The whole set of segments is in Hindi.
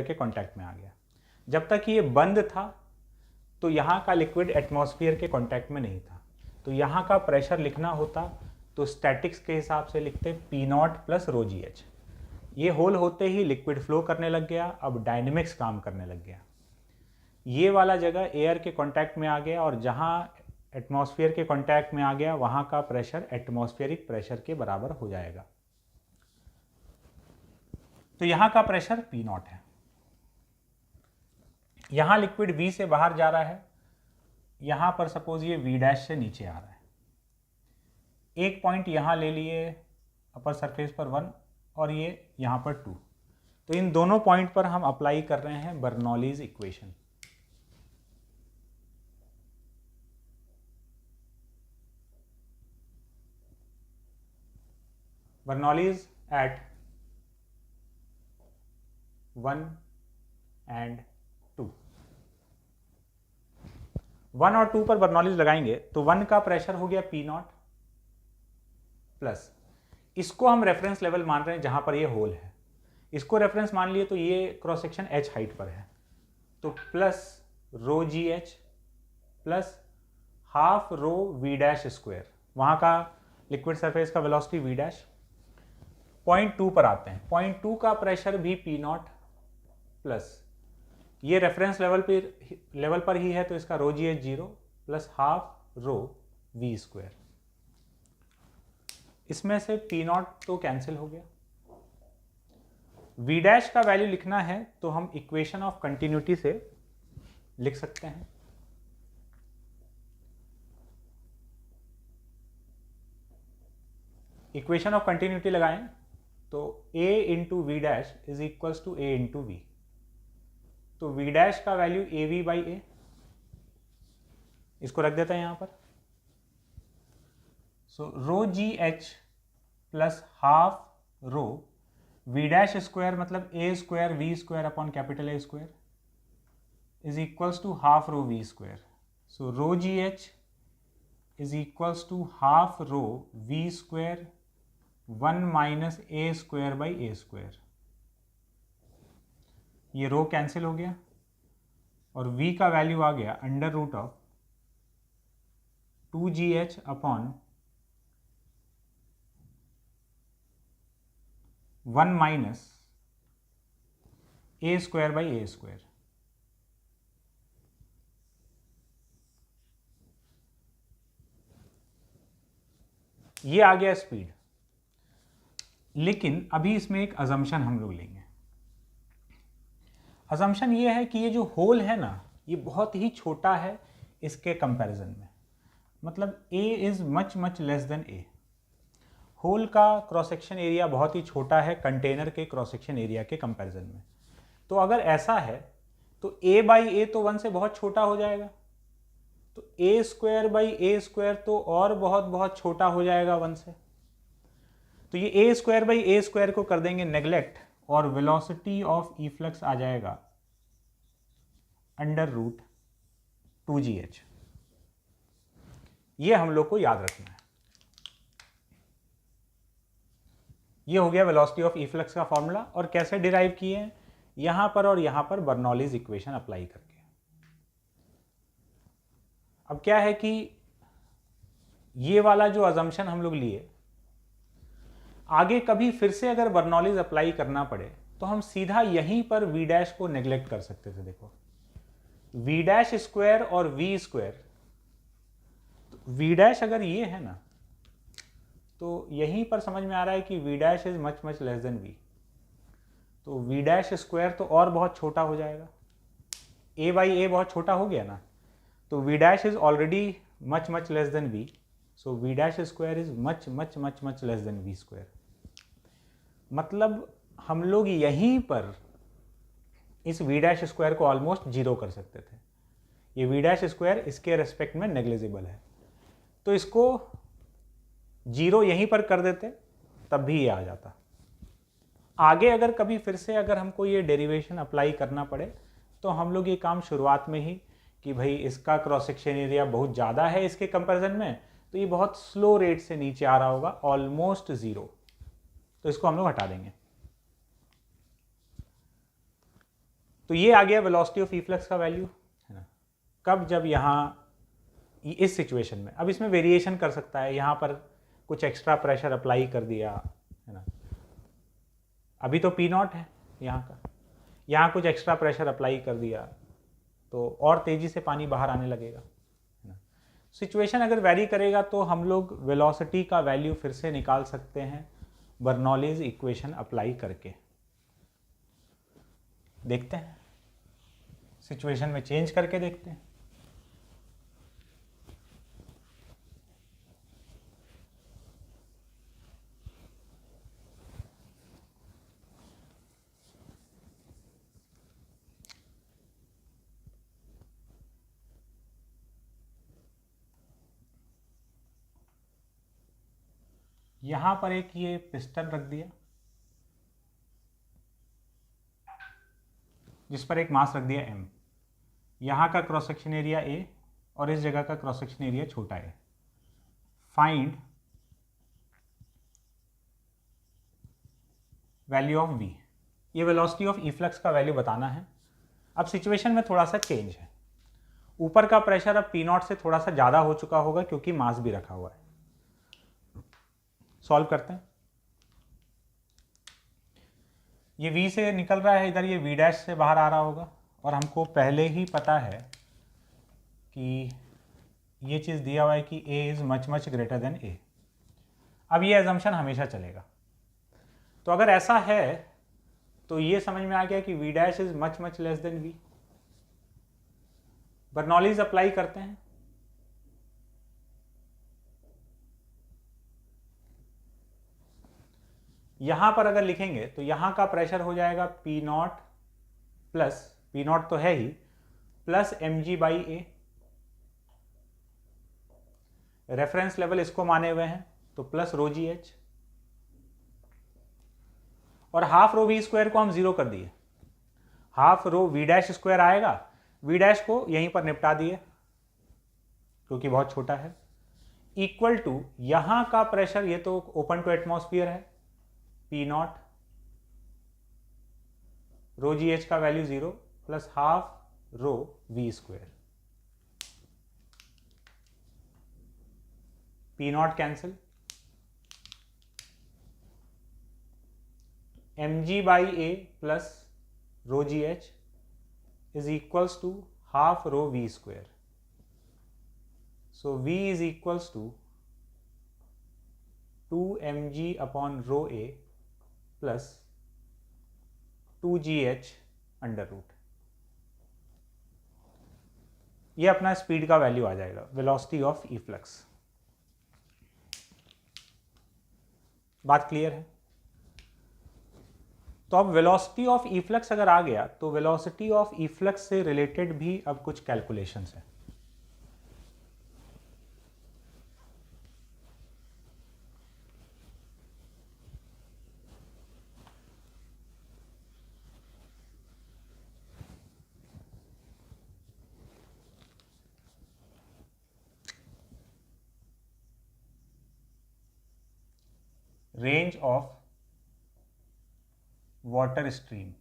के कांटेक्ट में आ गया। जब तक ये बंद था तो यहाँ का लिक्विड एटमॉस्फेयर के कांटेक्ट में नहीं था, तो यहाँ का प्रेशर लिखना होता तो स्टैटिक्स के हिसाब से लिखते P0 प्लस रो जी एच। ये होल होते ही लिक्विड फ्लो करने लग गया, अब डायनेमिक्स काम करने लग गया। ये वाला जगह एयर के कांटेक्ट में आ गया और जहाँ एटमॉस्फेयर के कांटेक्ट में आ गया वहाँ का प्रेशर एटमॉस्फेरिक प्रेशर के बराबर हो जाएगा। तो यहाँ का प्रेशर P0 है। यहाँ लिक्विड V से बाहर जा रहा है, यहाँ पर सपोज ये V डैश से नीचे आ रहा है। एक पॉइंट यहाँ ले लिए अपर सरफेस पर 1 और ये यहाँ पर 2, तो इन दोनों पॉइंट पर हम अप्लाई कर रहे हैं Bernoulli's equation. Bernoulli's at 1 and 2। 1 और 2 पर बर्नौलीज लगाएंगे तो 1 का प्रेशर हो गया P0 प्लस, इसको हम रेफरेंस लेवल मान रहे हैं जहां पर ये होल है, इसको रेफरेंस मान लिए तो ये क्रॉस सेक्शन h हाइट पर है, तो plus rho ji H plus half rho we dash square, वहां का लिक्विड सरफेस का वेलोसिटी वी डैश। पॉइंट 2 पर आते हैं, पॉइंट 2 का प्रेशर भी P0 प्लस, ये रेफरेंस लेवल पर ही है तो इसका रो जी h 0 plus half rho v square. इसमें से P0 तो कैंसिल हो गया। V डैश का वैल्यू लिखना है तो हम इक्वेशन ऑफ कंटिन्यूटी से लिख सकते हैं। इक्वेशन ऑफ कंटिन्यूटी लगाएं तो A into v dash is equals to A into v, तो V डैश का वैल्यू AV बाई A, इसको रख देते हैं यहां पर। So rho ji H plus half rho we dash square मतलब A square v square upon capital A square is equals to half rho v square. So rho ji h is equals to half rho v square 1 minus A square by A square. ये रो कैंसिल हो गया और V का वैल्यू आ गया under root of 2GH upon 1 minus A square by A square. ये आ गया स्पीड, लेकिन अभी इसमें एक अजम्पशन हम लोग लेंगे। अजम्पशन ये है कि ये जो होल है ना, ये बहुत ही छोटा है इसके कंपैरिजन में, मतलब A is much much less than A। Hole का क्रॉस सेक्शन एरिया बहुत ही छोटा है कंटेनर के क्रॉस सेक्शन एरिया के कंपैरिजन में, तो अगर ऐसा है तो A बाई ए तो 1 से बहुत छोटा हो जाएगा, तो A square by A square तो और बहुत बहुत छोटा हो जाएगा 1 से, तो ये A square by A square को कर देंगे नेग्लेक्ट और वेलोसिटी ऑफ इफ्लक्स आ जाएगा अंडर रूट 2GH। ये हम लोग को याद रखना है। ये हो गया वेलोसिटी ऑफ इफ्लक्स का फॉर्मूला, और कैसे डिराइव किए हैं, यहां पर और यहां पर बर्नौलीज इक्वेशन अप्लाई करके। अब क्या है कि ये वाला जो अजम्पशन हम लोग लिए, आगे कभी फिर से अगर बर्नौलीज अप्लाई करना पड़े तो हम सीधा यहीं पर V डैश को नेग्लेक्ट कर सकते थे। देखो V डैश स्क्वायर और V स्क्वायर, V डैश अगर ये है ना, तो यहीं पर समझ में आ रहा है कि V dash is much much less then V, तो V डैश स्क्वायर तो और बहुत छोटा हो जाएगा, A बाई ए बहुत छोटा हो गया ना, तो V dash is already much much less then V, so V dash square is much much much much less then V square. मतलब हम लोग यहीं पर इस V डैश स्क्वायर को ऑलमोस्ट 0 कर सकते थे। ये V डैश स्क्वायर इसके रेस्पेक्ट में नेग्लिजिबल है, तो इसको 0 यहीं पर कर देते तब भी ये आ जाता। आगे अगर कभी फिर से अगर हमको ये डेरिवेशन अप्लाई करना पड़े तो हम लोग ये काम शुरुआत में ही कि भाई इसका क्रॉस सेक्शन एरिया बहुत ज़्यादा है इसके कंपैरिजन में, तो ये बहुत स्लो रेट से नीचे आ रहा होगा ऑलमोस्ट 0, तो इसको हम लोग हटा देंगे। तो ये आ गया वेलोसिटी ऑफ इफ्लक्स का वैल्यू, है ना। कब? जब यहाँ इस सिचुएशन में। अब इसमें वेरिएशन कर सकता है, यहाँ पर कुछ एक्स्ट्रा प्रेशर अप्लाई कर दिया, है ना। अभी तो P नॉट है यहाँ का, यहाँ कुछ एक्स्ट्रा प्रेशर अप्लाई कर दिया तो और तेज़ी से पानी बाहर आने लगेगा, है ना। सिचुएशन अगर वेरी करेगा तो हम लोग वेलोसिटी का वैल्यू फिर से निकाल सकते हैं बर्नौलीज इक्वेशन अप्लाई करके। देखते हैं, सिचुएशन में चेंज करके देखते हैं। यहां पर एक ये पिस्टन रख दिया जिस पर एक मास रख दिया m। यहाँ का क्रॉस सेक्शन एरिया a और इस जगह का क्रॉस सेक्शन एरिया छोटा है। Find value of v। ये वेलोसिटी ऑफ इफ्लक्स का वैल्यू बताना है। अब सिचुएशन में थोड़ा सा चेंज है, ऊपर का प्रेशर अब P नॉट से थोड़ा सा ज़्यादा हो चुका होगा क्योंकि मास भी रखा हुआ है। सॉल्व करते हैं। ये V से निकल रहा है इधर, ये V डैश से बाहर आ रहा होगा और हमको पहले ही पता है कि ये चीज़ दिया हुआ है कि A is much much greater than A। अब ये एजम्पशन हमेशा चलेगा। तो अगर ऐसा है तो ये समझ में आ गया कि V dash is much much less then V। Bernoulli's apply करते हैं। यहां पर अगर लिखेंगे तो यहां का प्रेशर हो जाएगा P not plus, P not तो है ही, plus mg by A. Reference level इसको माने हुए हैं तो प्लस रो जी एच, और हाफ रो वी स्क्वायर को हम जीरो कर दिए। Half rho we dash square आएगा, वी डैश को यहीं पर निपटा दिए क्योंकि बहुत छोटा है, इक्वल टू यहां का प्रेशर, ये तो ओपन टू एटमॉस्फेयर है, P not rho ji h का value zero plus half rho v square. P not cancel, mg by A plus rho ji h is equals to half rho v square. So v is equals to 2mg upon rho A plus 2gh under root. ये अपना स्पीड का वैल्यू आ जाएगा, वेलोसिटी ऑफ इफ्लक्स। बात क्लियर है? तो अब वेलोसिटी ऑफ इफ्लक्स अगर आ गया तो वेलोसिटी ऑफ इफ्लक्स से रिलेटेड भी अब कुछ कैलकुलेशंस हैं। Range of water stream,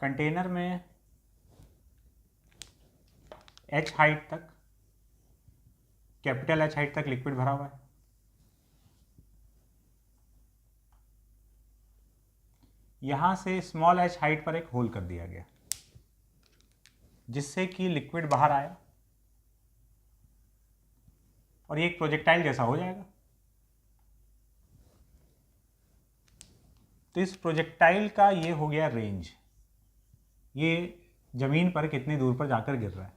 container में h हाइट तक, कैपिटल H हाइट तक लिक्विड भरा हुआ है। यहां से स्मॉल h हाइट पर एक होल कर दिया गया जिससे कि लिक्विड बाहर आया और ये एक प्रोजेक्टाइल जैसा हो जाएगा। तो इस प्रोजेक्टाइल का ये हो गया रेंज, ये जमीन पर कितनी दूर पर जाकर गिर रहा है।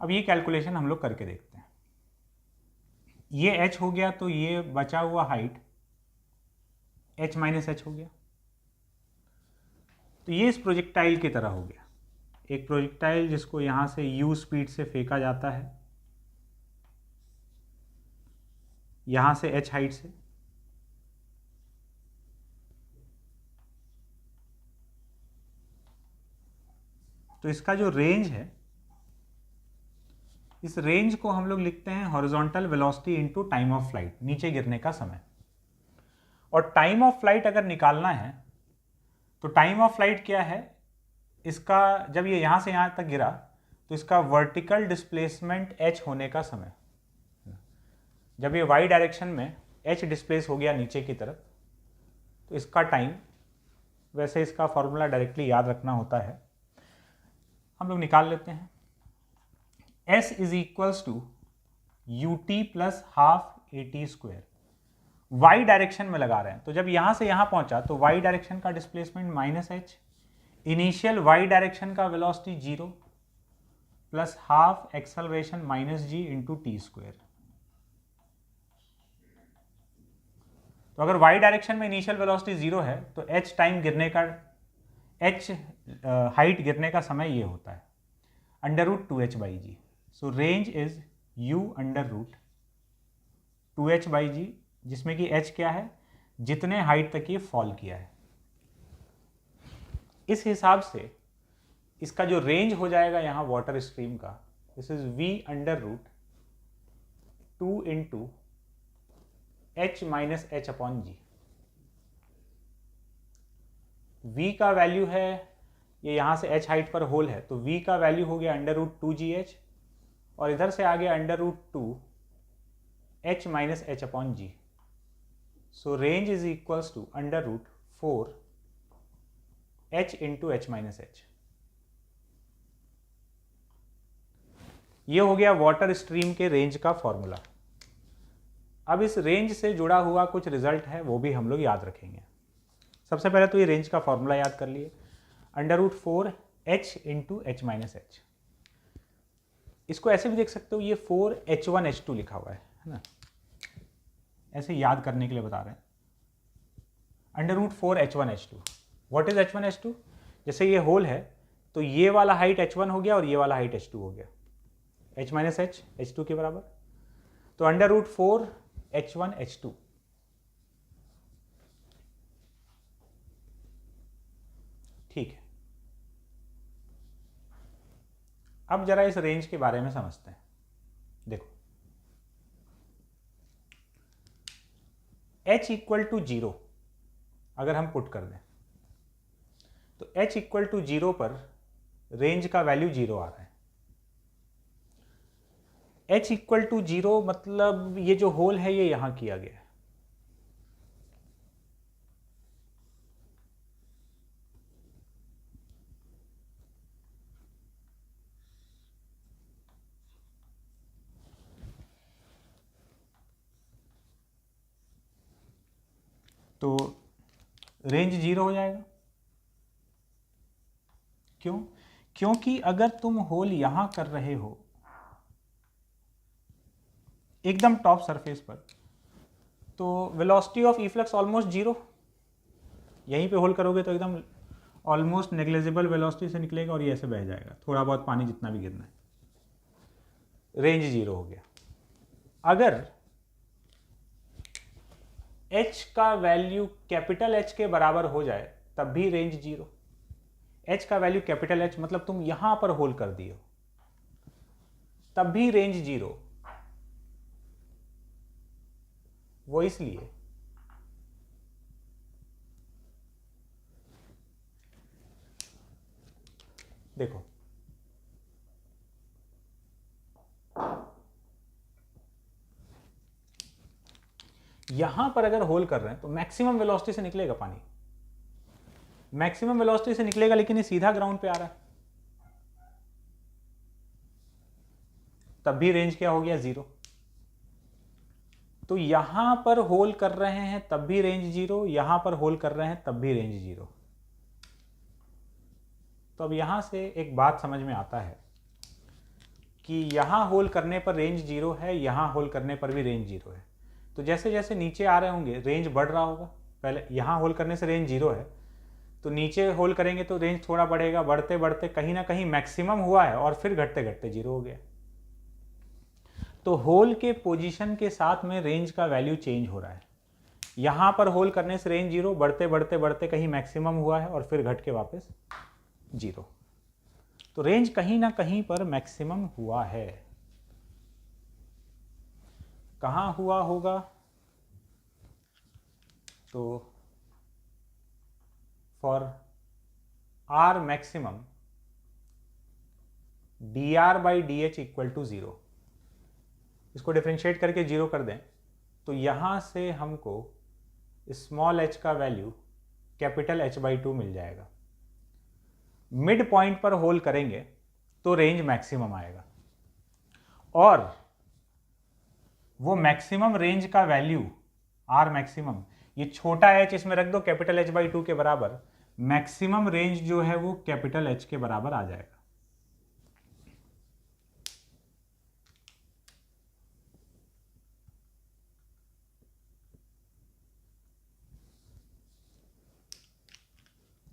अब ये कैलकुलेशन हम लोग करके देखते हैं। ये h हो गया तो ये बचा हुआ हाइट h माइनस एच हो गया। तो ये इस प्रोजेक्टाइल की तरह हो गया, एक प्रोजेक्टाइल जिसको यहाँ से u स्पीड से फेंका जाता है, यहाँ से h हाइट से, तो इसका जो रेंज है, इस रेंज को हम लोग लिखते हैं horizontal velocity into time of flight, नीचे गिरने का समय। और टाइम ऑफ फ्लाइट अगर निकालना है तो टाइम ऑफ फ्लाइट क्या है, इसका जब ये यहाँ से यहाँ तक गिरा तो इसका वर्टिकल डिस्प्लेसमेंट h होने का समय, जब ये y डायरेक्शन में h डिस्प्लेस हो गया नीचे की तरफ तो इसका टाइम, वैसे इसका फॉर्मूला डायरेक्टली याद रखना होता है, हम लोग निकाल लेते हैं। s is equals to ut plus half at square, y direction में लगा रहे हैं, तो जब यहाँ से यहाँ पहुँचा तो y डायरेक्शन का displacement minus h, initial y direction का velocity 0 plus half acceleration minus g into t square. तो अगर y डायरेक्शन में इनिशियल वेलोसिटी 0 है तो h टाइम गिरने का, h हाइट गिरने का समय ये होता है under root 2h by g. So range is u under root 2h by g, जिसमें कि h क्या है, जितने हाइट तक ये फॉल किया है। इस हिसाब से इसका जो रेंज हो जाएगा यहाँ वाटर स्ट्रीम का, this is v under root 2 into h minus h upon G. v का वैल्यू है, ये यहाँ से h हाइट पर होल है, तो v का वैल्यू हो गया अंडर रूट 2gh, और इधर से आ गया under root 2 h minus h upon G. So range is equals to under root 4 h into h minus h। ये हो गया वाटर स्ट्रीम के रेंज का फॉर्मूला। अब इस रेंज से जुड़ा हुआ कुछ रिजल्ट है, वो भी हम लोग याद रखेंगे। सबसे पहले तो ये रेंज का फॉर्मूला याद कर लिए, under root 4h into h minus h। इसको ऐसे भी देख सकते हो, ये 4h1h2 लिखा हुआ है ना, ऐसे याद करने के लिए बता रहे हैं। Under root 4h1h2, what is h1h2, जैसे ये होल है तो ये वाला हाइट h1 हो गया और ये वाला हाइट h2 हो गया, h माइनस h h2 के बराबर, तो अंडर रूट 4h1h2। ठीक है, अब जरा इस रेंज के बारे में समझते हैं। देखो h इक्वल टू 0 अगर हम पुट कर दें तो h इक्वल टू 0 पर रेंज का वैल्यू 0 आ रहा है। h इक्वल टू 0 मतलब ये जो होल है ये यहां किया गया है, तो रेंज 0 हो जाएगा। क्यों? क्योंकि अगर तुम होल यहां कर रहे हो एकदम टॉप सरफेस पर, तो वेलोसिटी ऑफ इफ्लक्स ऑलमोस्ट 0, यहीं पे होल करोगे तो एकदम ऑलमोस्ट नेग्लिजिबल वेलोसिटी से निकलेगा और ये ऐसे बह जाएगा, थोड़ा बहुत पानी जितना भी गिरना है, रेंज 0 हो गया। अगर h का वैल्यू कैपिटल H के बराबर हो जाए तब भी रेंज 0। h का वैल्यू कैपिटल H मतलब तुम यहां पर होल कर दिए हो तब भी रेंज 0। वो इसलिए देखो यहां पर अगर होल कर रहे हैं तो मैक्सिमम वेलोसिटी से निकलेगा पानी, मैक्सिमम वेलोसिटी से निकलेगा, लेकिन ये सीधा ग्राउंड पे आ रहा है तब भी रेंज क्या हो गया 0। तो यहां पर होल कर रहे हैं तब भी रेंज 0, यहां पर होल कर रहे हैं तब भी रेंज 0। तो अब यहां से एक बात समझ में आता है कि यहां होल करने पर रेंज 0 है, यहां होल करने पर भी रेंज 0 है। तो जैसे जैसे नीचे आ रहे होंगे रेंज बढ़ रहा होगा। पहले यहां होल करने से रेंज 0 है तो नीचे होल्ड करेंगे तो रेंज थोड़ा बढ़ेगा, बढ़ते बढ़ते कहीं ना कहीं मैक्सिमम हुआ है और फिर घटते घटते जीरो हो गया। तो होल के पोजीशन के साथ में रेंज का वैल्यू चेंज हो रहा है। यहां पर होल्ड करने से रेंज जीरो, बढ़ते बढ़ते बढ़ते कहीं मैक्सिमम हुआ है और फिर घट के वापस जीरो। तो रेंज कहीं ना कहीं पर मैक्सिमम हुआ है। कहां हुआ होगा? तो for R maximum D R by D H equal to zero, इसको डिफ्रेंशिएट करके जीरो कर दें तो यहां से हमको स्मॉल h का वैल्यू कैपिटल H बाई 2 मिल जाएगा। मिड पॉइंट पर होल्ड करेंगे तो रेंज मैक्सिमम आएगा और वो मैक्सिमम रेंज का वैल्यू आर मैक्सिमम, ये छोटा h इसमें रख दो कैपिटल H बाई 2 के बराबर, मैक्सिमम रेंज जो है वो कैपिटल H के बराबर आ जाएगा।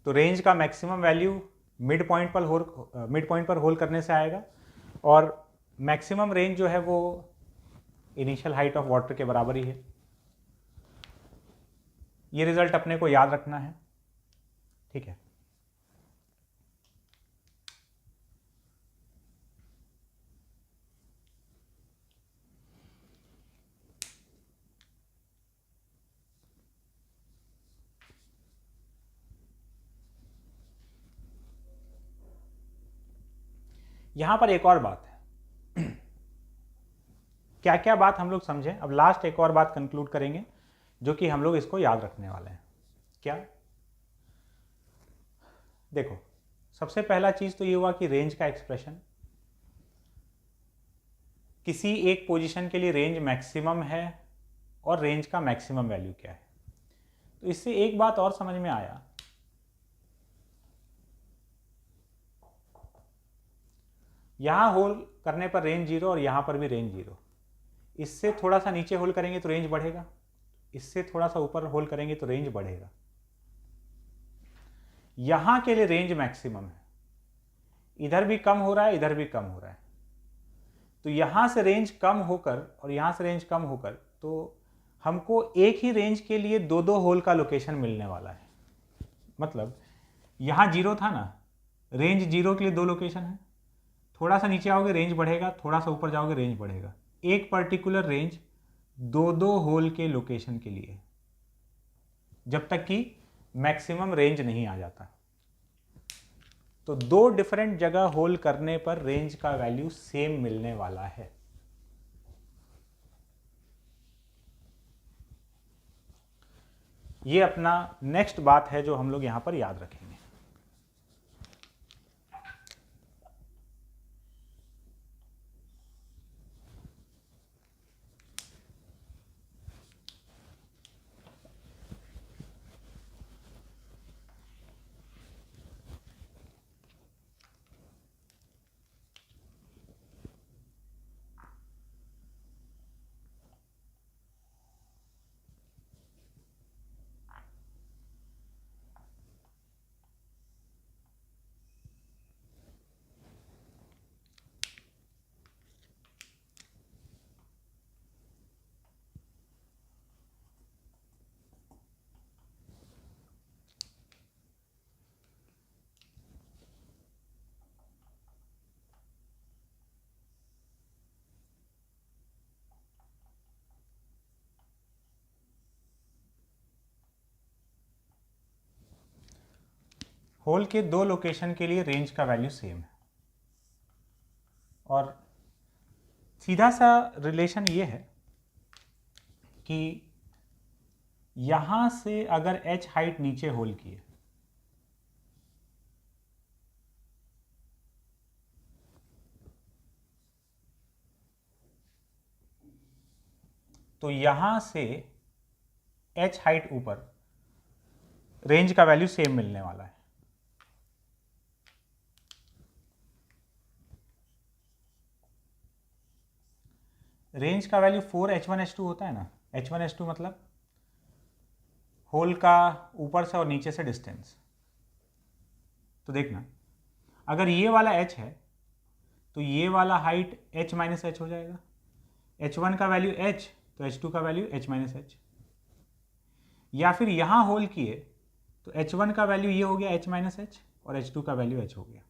तो रेंज का मैक्सिमम वैल्यू मिड पॉइंट पर होल्ड करने से आएगा और मैक्सिमम रेंज जो है वो इनिशियल हाइट ऑफ वाटर के बराबर ही है। ये रिजल्ट अपने को याद रखना है, ठीक है। यहां पर एक और बात है। क्या क्या बात हम लोग समझें? अब लास्ट एक और बात कंक्लूड करेंगे जो कि हम लोग इसको याद रखने वाले हैं। क्या? देखो, सबसे पहला चीज तो ये हुआ कि रेंज का एक्सप्रेशन, किसी एक पोजीशन के लिए रेंज मैक्सिमम है और रेंज का मैक्सिमम वैल्यू क्या है। तो इससे एक बात और समझ में आया, यहां होल्ड करने पर रेंज जीरो और यहां पर भी रेंज जीरो। इससे थोड़ा सा नीचे होल्ड करेंगे तो रेंज बढ़ेगा, इससे थोड़ा सा ऊपर होल्ड करेंगे तो रेंज बढ़ेगा। यहां के लिए रेंज मैक्सिमम है, इधर भी कम हो रहा है, इधर भी कम हो रहा है। तो यहां से रेंज कम होकर और यहां से रेंज कम होकर तो हमको एक ही रेंज के लिए दो दो होल का लोकेशन मिलने वाला है। मतलब यहां जीरो था ना, रेंज जीरो के लिए दो लोकेशन है, थोड़ा सा नीचे आओगे रेंज बढ़ेगा, थोड़ा सा ऊपर जाओगे रेंज बढ़ेगा। एक पर्टिकुलर रेंज दो दो होल के लोकेशन के लिए, जब तक कि मैक्सिमम रेंज नहीं आ जाता। तो दो डिफरेंट जगह होल्ड करने पर रेंज का वैल्यू सेम मिलने वाला है। ये अपना नेक्स्ट बात है जो हम लोग यहां पर याद रखेंगे। होल के दो लोकेशन के लिए रेंज का वैल्यू सेम है और सीधा सा रिलेशन ये है कि यहां से अगर h हाइट नीचे होल की है तो यहां से h हाइट ऊपर रेंज का वैल्यू सेम मिलने वाला है। रेंज का वैल्यू 4h1h2 होता है ना, h1h2 मतलब होल का ऊपर से और नीचे से डिस्टेंस, तो देखना, अगर ये वाला h है तो ये वाला हाइट h माइनस एच हो जाएगा, h1 का वैल्यू h तो h2 का वैल्यू h माइनस एच, या फिर यहां होल किए तो h1 का वैल्यू ये हो गया h माइनस एच और h2 का वैल्यू h हो गया।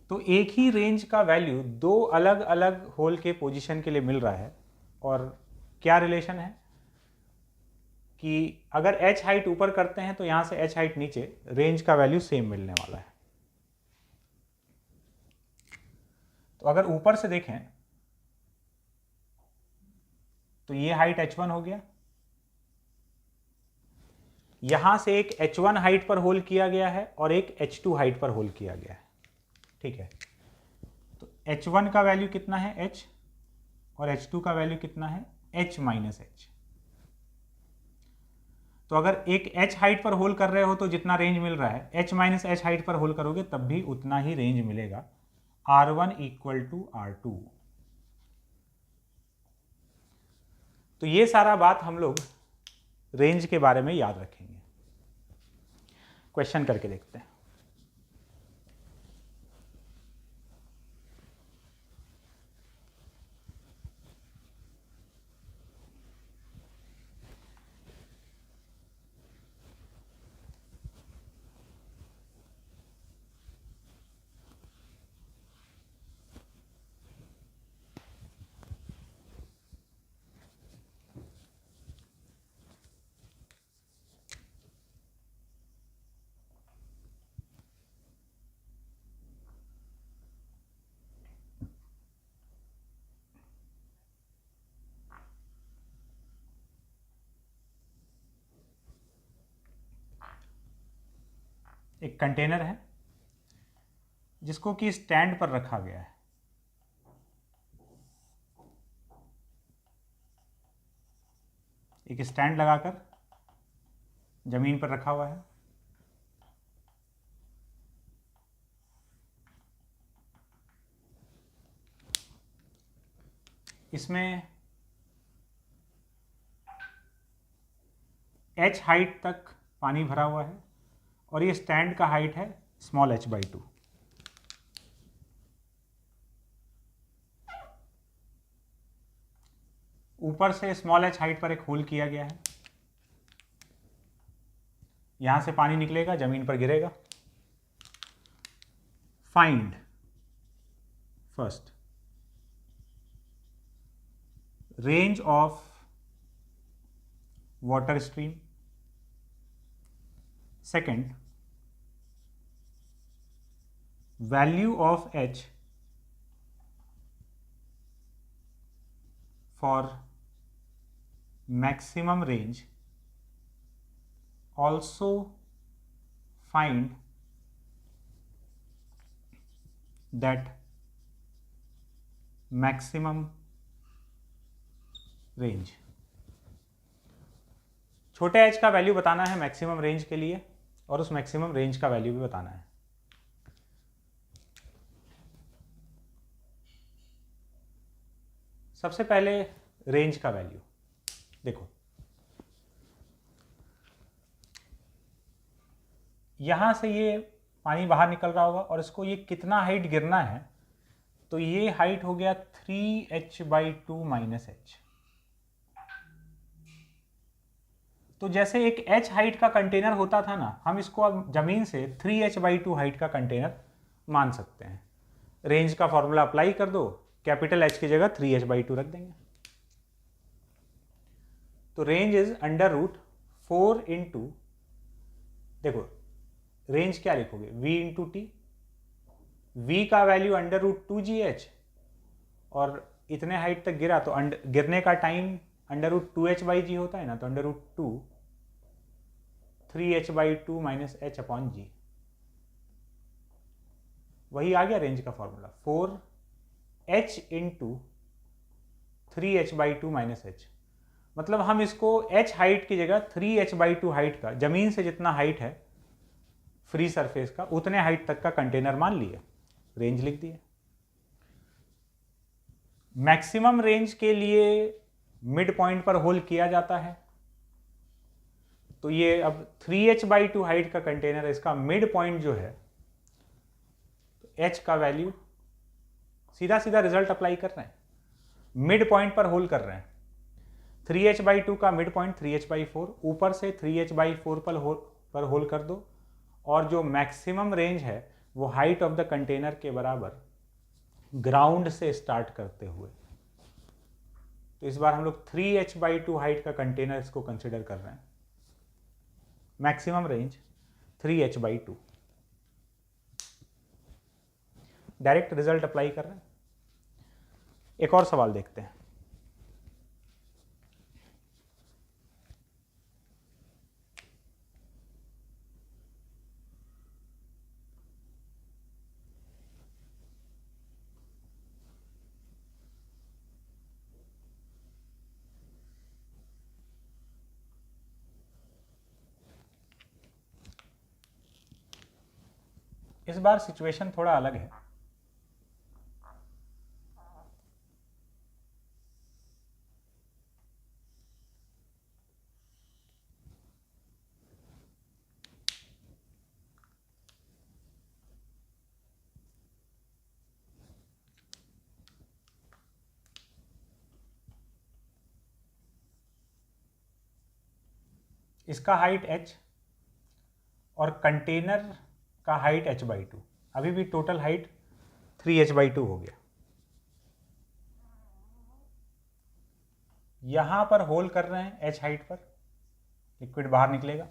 तो एक ही रेंज का वैल्यू दो अलग अलग होल के पोजीशन के लिए मिल रहा है, और क्या रिलेशन है कि अगर h हाइट ऊपर करते हैं तो यहां से h हाइट नीचे, रेंज का वैल्यू सेम मिलने वाला है। तो अगर ऊपर से देखें तो ये हाइट h1 हो गया, यहां से एक h1 हाइट पर होल किया गया है और एक h2 हाइट पर होल किया गया है, ठीक है। तो h1 का वैल्यू कितना है h, और h2 का वैल्यू कितना है h माइनस एच। तो अगर एक h हाइट पर होल कर रहे हो तो जितना रेंज मिल रहा है, h माइनस एच हाइट पर होल करोगे तब भी उतना ही रेंज मिलेगा, R1 इक्वल टू R2। तो ये सारा बात हम लोग रेंज के बारे में याद रखेंगे। क्वेश्चन करके देखते हैं। एक कंटेनर है जिसको कि स्टैंड पर रखा गया है, एक स्टैंड लगाकर जमीन पर रखा हुआ है। इसमें h हाइट तक पानी भरा हुआ है और ये स्टैंड का हाइट है स्मॉल h/2। ऊपर से स्मॉल h हाइट पर एक होल किया गया है, यहां से पानी निकलेगा, जमीन पर गिरेगा। Find first range of water stream, second value of h for maximum range, also find that maximum range। छोटे h का वैल्यू बताना है मैक्सिमम रेंज के लिए, और उस मैक्सिमम रेंज का वैल्यू भी बताना है। सबसे पहले रेंज का वैल्यू देखो, यहां से ये पानी बाहर निकल रहा होगा और इसको ये कितना हाइट गिरना है, तो ये हाइट हो गया 3h/2 माइनस एच। तो जैसे एक h हाइट का कंटेनर होता था ना, हम इसको अब जमीन से 3h/2 हाइट का कंटेनर मान सकते हैं। रेंज का फॉर्मूला अप्लाई कर दो, कैपिटल H की जगह 3h/2 रख देंगे। तो रेंज इज √4 इंटू, देखो रेंज क्या लिखोगे, v इंटू टी, v का वैल्यू √2gh, और इतने हाइट तक गिरा तो गिरने का टाइम √2h/g होता है ना, तो √2 3h/2 माइनस h/g, वही आ गया रेंज का formula, 4h into 3h/2 minus h। मतलब हम इसको h हाइट की जगह 3h/2 हाइट का, जमीन से जितना हाइट है फ्री सरफेस का, उतने हाइट तक का कंटेनर मान लिए, रेंज लिख दिए। मैक्सिमम रेंज के लिए मिड पॉइंट पर होल किया जाता है, तो ये अब 3h/2 हाइट का कंटेनर है, इसका मिड पॉइंट जो है h का वैल्यू, सीधा सीधा रिजल्ट अप्लाई कर रहे हैं, मिड पॉइंट पर होल्ड कर रहे हैं। 3h/2 का मिड पॉइंट 3h/4, ऊपर से 3h/4 पर होल्ड कर दो, और जो मैक्सिमम रेंज है वो हाइट ऑफ द कंटेनर के बराबर ग्राउंड से स्टार्ट करते हुए। तो इस बार हम लोग 3h/2 हाइट का कंटेनर इसको कंसिडर कर रहे हैं, maximum range 3h/2, direct result apply कर रहे हैं। एक और सवाल देखते हैं। इस बार सिचुएशन थोड़ा अलग है। इसका हाइट h और कंटेनर का हाइट h/2, अभी भी टोटल हाइट 3h/2 हो गया। यहां पर होल्ड कर रहे हैं h हाइट पर, लिक्विड बाहर निकलेगा।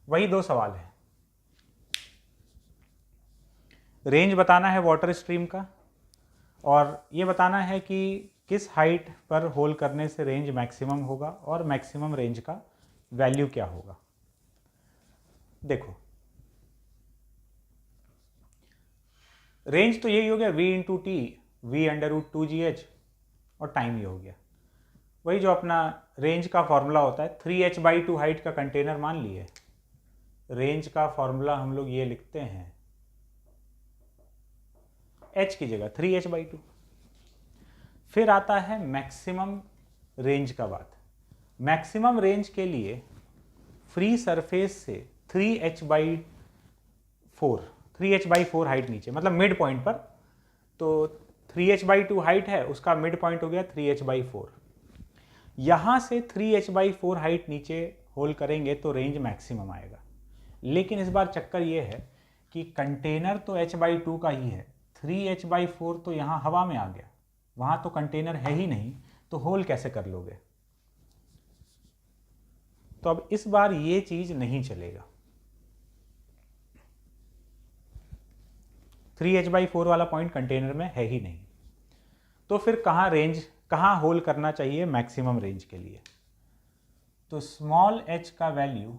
वही दो सवाल है, रेंज बताना है वाटर स्ट्रीम का, और ये बताना है कि किस हाइट पर होल्ड करने से रेंज मैक्सिमम होगा और मैक्सिमम रेंज का वैल्यू क्या होगा। देखो, रेंज तो यही हो गया v/t, v/√2gh, और टाइम ये हो गया। वही जो अपना रेंज का फॉर्मूला होता है, 3h/2 हाइट का कंटेनर मान लिए, रेंज का फॉर्मूला हम लोग ये लिखते हैं, h की जगह 3h/2। फिर आता है मैक्सिमम रेंज का बात। मैक्सिमम रेंज के लिए फ्री सरफेस से 3h/4 हाइट नीचे, मतलब मिड पॉइंट पर, तो 3h/2 हाइट है, उसका मिड पॉइंट हो गया 3h/4। यहां से 3h/4 हाइट नीचे होल्ड करेंगे तो रेंज मैक्सिमम आएगा। लेकिन इस बार चक्कर ये है कि कंटेनर तो h/2 का ही है, 3h/4 तो यहाँ हवा में आ गया, वहाँ तो कंटेनर है ही नहीं, तो होल्ड कैसे कर लोगे। तो अब इस बार ये चीज़ नहीं चलेगा, 3h/4 वाला पॉइंट कंटेनर में है ही नहीं। तो फिर कहाँ होल्ड करना चाहिए मैक्सिमम रेंज के लिए। तो स्मॉल h का वैल्यू